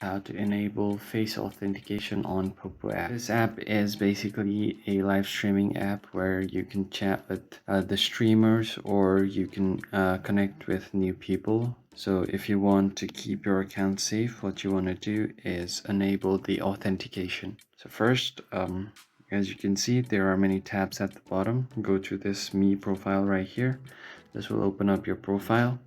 How to enable face authentication on Poppo app. This app is basically a live streaming app where you can chat with the streamers, or you can connect with new people. So if you want to keep your account safe, what you want to do is enable the authentication. So first, as you can see, there are many tabs at the bottom. Go to this Me profile right here. This will open up your profile.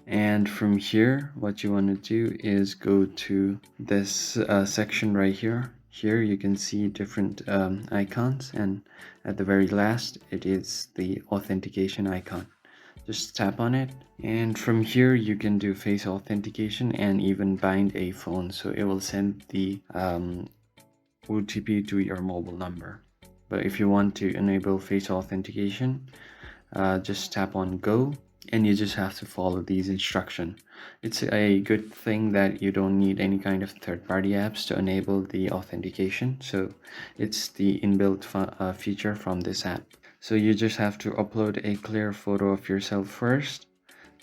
And from here, what you want to do is go to this section right here. Here you can see different icons, and at the very last, it is the authentication icon. Just tap on it, and from here you can do face authentication and even bind a phone, so it will send the OTP to your mobile number. But if you want to enable face authentication, just tap on go, and you just have to follow these instructions. It's a good thing that you don't need any kind of third-party apps to enable the authentication, so it's the inbuilt feature from this app. So you just have to upload a clear photo of yourself first.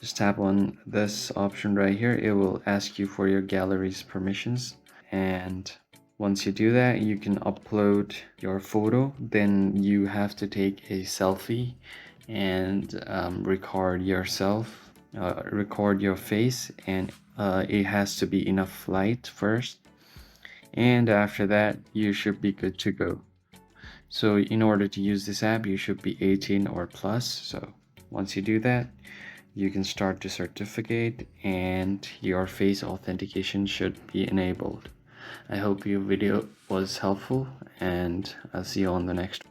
Just tap on this option right here. It will ask you for your gallery's permissions, and once you do that, you can upload your photo. Then you have to take a selfie and record yourself, record your face, and it has to be enough light first, and after that you should be good to go. So in order to use this app, you should be 18 or plus. So once you do that, you can start the certificate and your face authentication should be enabled. I hope your video was helpful, and I'll see you on the next one.